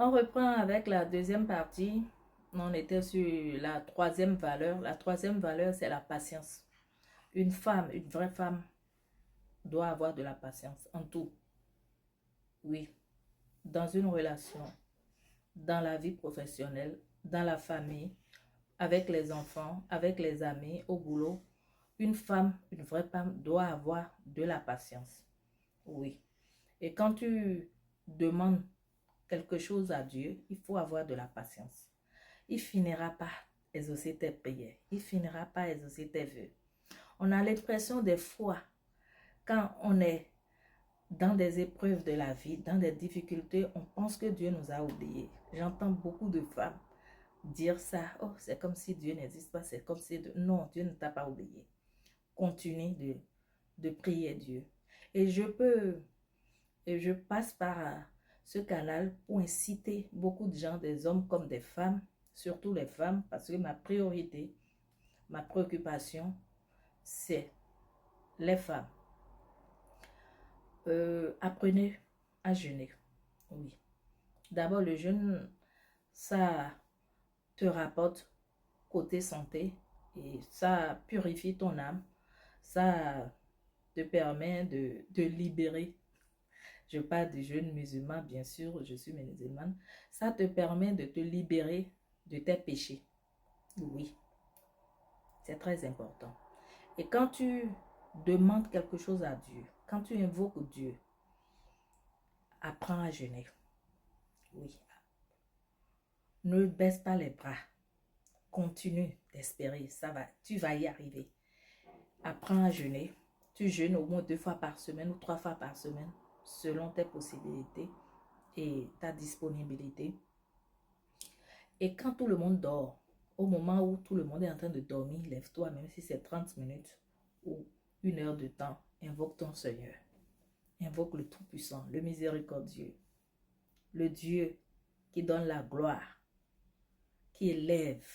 On reprend avec la deuxième partie. On était sur la troisième valeur. La troisième valeur, c'est la patience. Une femme, une vraie femme, doit avoir de la patience en tout. Oui, dans une relation, dans la vie professionnelle, dans la famille, avec les enfants, avec les amis, au boulot. Une femme, une vraie femme doit avoir de la patience. Oui. Et quand tu demandes quelque chose à Dieu, il faut avoir de la patience. Il finira par exaucer tes prières. Il finira par exaucer tes vœux. On a l'impression des fois, quand on est dans des épreuves de la vie, dans des difficultés, on pense que Dieu nous a oubliés. J'entends beaucoup de femmes dire ça. Oh, c'est comme si Dieu n'existe pas. C'est comme si... Non, Dieu ne t'a pas oublié. Continue de prier Dieu. Et je passe par ce canal pour inciter beaucoup de gens, des hommes comme des femmes, surtout les femmes, parce que ma priorité, ma préoccupation, c'est les femmes. Apprenez à jeûner. Oui. D'abord, le jeûne, ça te rapporte côté santé et ça purifie ton âme. Ça te permet de libérer. Je parle du jeûne musulman, bien sûr, je suis musulmane. Ça te permet de te libérer de tes péchés. Oui, c'est très important. Et quand tu demandes quelque chose à Dieu, quand tu invoques Dieu, apprends à jeûner. Oui. Ne baisse pas les bras. Continue d'espérer. Ça va, tu vas y arriver. Apprends à jeûner. Tu jeûnes au moins 2 fois par semaine ou 3 fois par semaine, selon tes possibilités et ta disponibilité. Et quand tout le monde dort, au moment où tout le monde est en train de dormir, lève-toi, même si c'est 30 minutes ou 1 heure de temps, invoque ton Seigneur. Invoque le Tout-Puissant, le Miséricordieux, le Dieu qui donne la gloire, qui élève,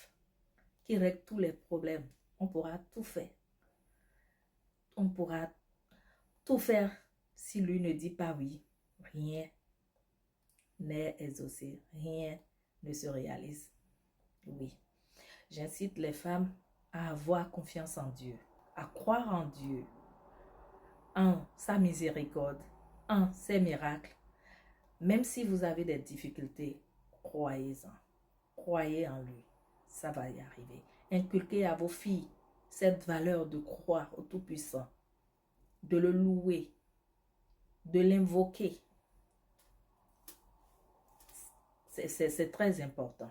qui règle tous les problèmes. On pourra tout faire. On pourra tout faire si lui ne dit pas oui. Rien n'est exaucé, rien ne se réalise. Oui. J'incite les femmes à avoir confiance en Dieu, à croire en Dieu, en sa miséricorde, en ses miracles. Même si vous avez des difficultés, croyez-en. Croyez en lui. Ça va y arriver. Inculquez à vos filles cette valeur de croire au Tout-Puissant, de le louer, de l'invoquer. C'est très important.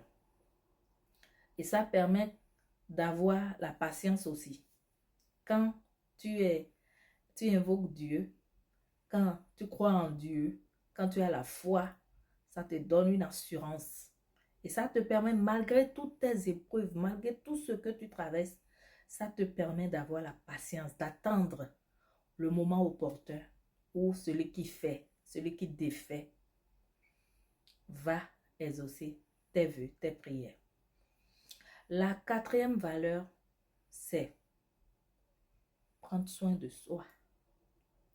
Et ça permet d'avoir la patience aussi. Quand tu invoques Dieu, quand tu crois en Dieu, quand tu as la foi, ça te donne une assurance. Et ça te permet, malgré toutes tes épreuves, malgré tout ce que tu traverses, ça te permet d'avoir la patience, d'attendre le moment opportun où celui qui fait, celui qui défait, va exaucer tes vœux, tes prières. La quatrième valeur, c'est prendre soin de soi.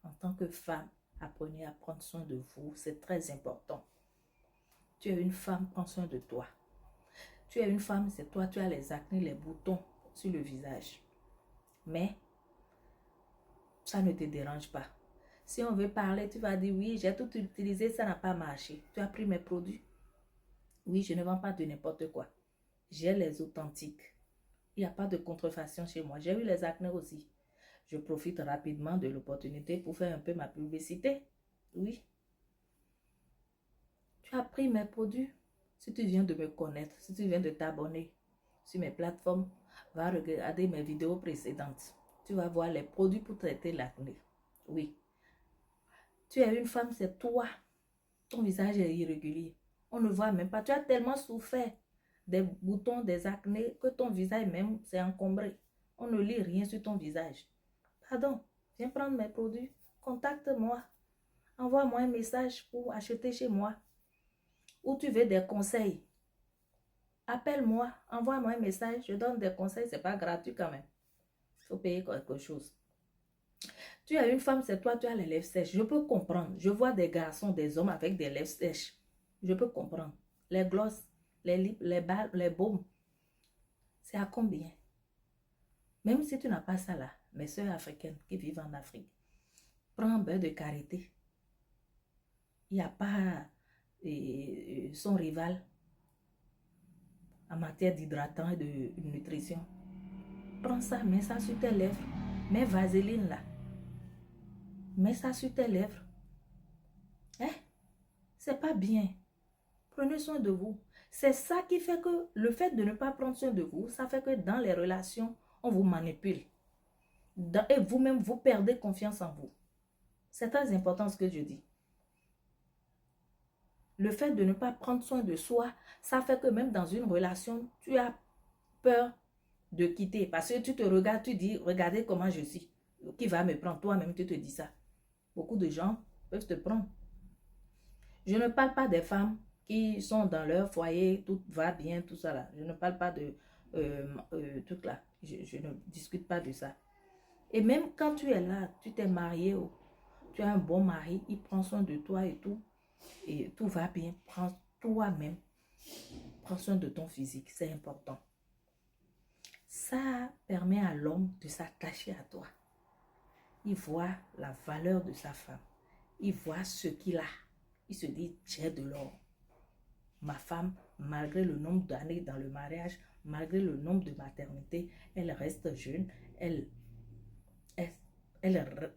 En tant que femme, apprenez à prendre soin de vous, c'est très important. Tu es une femme, prends soin de toi. Tu es une femme, c'est toi, tu as les acné, les boutons sur le visage. Mais ça ne te dérange pas. Si on veut parler, tu vas dire oui, j'ai tout utilisé, ça n'a pas marché. Tu as pris mes produits. Oui, je ne vends pas de n'importe quoi. J'ai les authentiques. Il n'y a pas de contrefaçon chez moi. J'ai eu les acné aussi. Je profite rapidement de l'opportunité pour faire un peu ma publicité. Oui. Tu as pris mes produits. Si tu viens de me connaître, si tu viens de t'abonner sur mes plateformes, va regarder mes vidéos précédentes. Tu vas voir les produits pour traiter l'acné. Oui. Tu es une femme, c'est toi. Ton visage est irrégulier. On ne voit même pas. Tu as tellement souffert des boutons, des acnés, que ton visage même s'est encombré. On ne lit rien sur ton visage. Pardon, viens prendre mes produits. Contacte-moi. Envoie-moi un message pour acheter chez moi. Ou tu veux des conseils. Appelle-moi, envoie-moi un message. Je donne des conseils. Ce n'est pas gratuit quand même. Il faut payer quelque chose. Tu es une femme, c'est toi, tu as les lèvres sèches. Je peux comprendre. Je vois des garçons, des hommes avec des lèvres sèches. Je peux comprendre. les glosses, les lips, les balles, les baumes. C'est à combien? Même si tu n'as pas ça là, mes soeurs africaines qui vivent en Afrique, prends un beurre de karité. Il n'y a pas son rival en matière d'hydratant et de nutrition. Prends ça, mets ça sur tes lèvres. Mets vaseline là. Mets ça sur tes lèvres. Hein? C'est pas bien. Prenez soin de vous. C'est ça qui fait que le fait de ne pas prendre soin de vous, ça fait que dans les relations, on vous manipule. Et vous-même, vous perdez confiance en vous. C'est très important ce que je dis. Le fait de ne pas prendre soin de soi, ça fait que même dans une relation, tu as peur de quitter. Parce que tu te regardes, tu dis, regardez comment je suis. Qui va me prendre? Toi-même, tu te dis ça. Beaucoup de gens peuvent te prendre. Je ne parle pas des femmes qui sont dans leur foyer, tout va bien, tout ça là. Je ne parle pas de tout là. Je ne discute pas de ça. Et même quand tu es là, tu t'es marié, tu as un bon mari, il prend soin de toi et tout va bien. Prends toi-même, prends soin de ton physique, c'est important. Ça permet à l'homme de s'attacher à toi. Il voit la valeur de sa femme. Il voit ce qu'il a. Il se dit, j'ai de l'or. Ma femme, malgré le nombre d'années dans le mariage, malgré le nombre de maternités, elle reste jeune, elle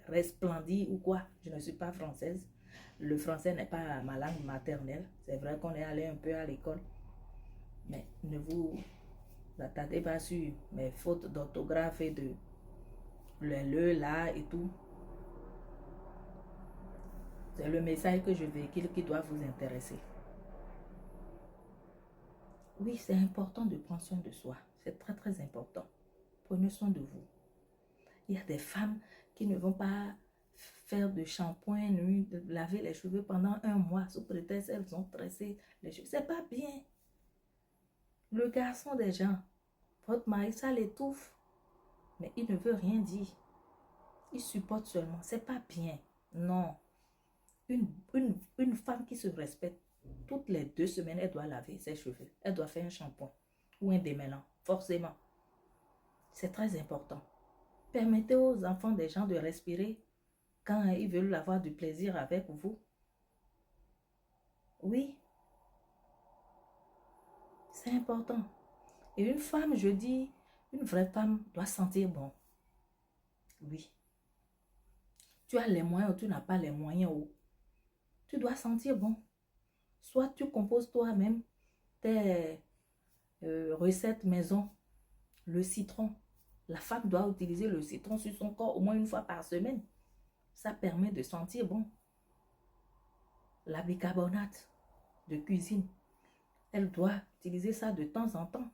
resplendit ou quoi. Je ne suis pas française. Le français n'est pas ma langue maternelle. C'est vrai qu'on est allé un peu à l'école. Mais ne vous attardez pas sur mes fautes d'orthographe et de le, là et tout. C'est le message que je véhicule qui doit vous intéresser. Oui, c'est important de prendre soin de soi. C'est très, très important. Prenez soin de vous. Il y a des femmes qui ne vont pas faire de shampoing, de laver les cheveux pendant 1 mois sous prétexte elles ont tressé les cheveux. C'est pas bien. Le garçon des gens, votre mari, ça l'étouffe. Mais il ne veut rien dire. Il supporte seulement. C'est pas bien. Non. Une femme qui se respecte, toutes les 2 semaines, elle doit laver ses cheveux. Elle doit faire un shampoing ou un démêlant. Forcément. C'est très important. Permettez aux enfants des gens de respirer quand ils veulent avoir du plaisir avec vous. Oui. C'est important. Et une femme, je dis, une vraie femme doit sentir bon. Oui. Tu as les moyens ou tu n'as pas les moyens. Tu dois sentir bon. Soit tu composes toi-même tes recettes maison. Le citron. La femme doit utiliser le citron sur son corps au moins 1 fois par semaine. Ça permet de sentir bon. La bicarbonate de cuisine. Elle doit utiliser ça de temps en temps.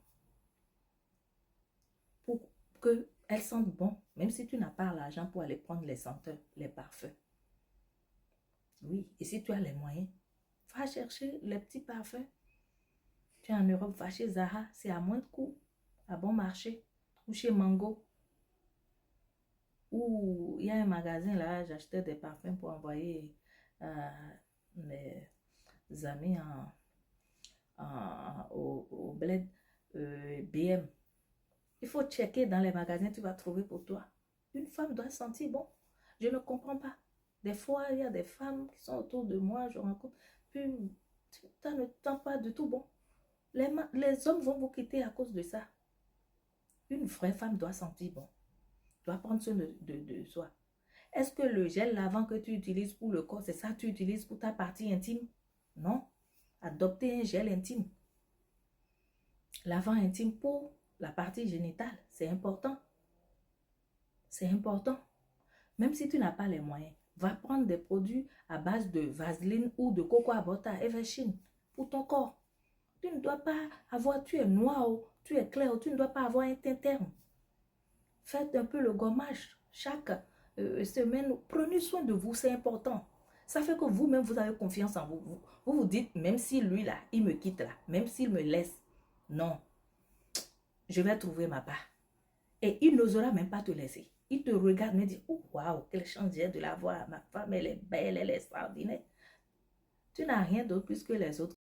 Pour qu'elle sente bon. Même si tu n'as pas l'argent pour aller prendre les senteurs, les parfums. Oui, et si tu as les moyens, va chercher les petits parfums. Tu es en Europe, va chez Zara, c'est à moins de coût, à bon marché. Ou chez Mango. Ou il y a un magasin là, j'achetais des parfums pour envoyer mes amis au bled BM. Il faut checker dans les magasins, tu vas trouver pour toi. Une femme doit sentir bon. Je ne comprends pas. Des fois, il y a des femmes qui sont autour de moi, je rencontre, puis ça ne sent pas du tout bon. Les hommes vont vous quitter à cause de ça. Une vraie femme doit sentir bon. Doit prendre soin de soi. Est-ce que le gel lavant que tu utilises pour le corps, c'est ça que tu utilises pour ta partie intime? Non. Adoptez un gel intime. Lavant intime pour la partie génitale, c'est important. C'est important. Même si tu n'as pas les moyens, va prendre des produits à base de vaseline ou de coco à butter, Evershin, pour ton corps. Tu ne dois pas avoir, tu es noir, tu es clair, tu ne dois pas avoir un teint terne. Faites un peu le gommage chaque semaine. Prenez soin de vous, c'est important. Ça fait que vous-même, vous avez confiance en vous. Vous vous dites, même si lui là, il me quitte là, même s'il me laisse, non, je vais trouver ma part. Et il n'osera même pas te laisser. Il te regarde et dit, oh waouh, quelle chance j'ai de la voir. Ma femme, elle est belle, elle est extraordinaire. Tu n'as rien d'autre plus que les autres.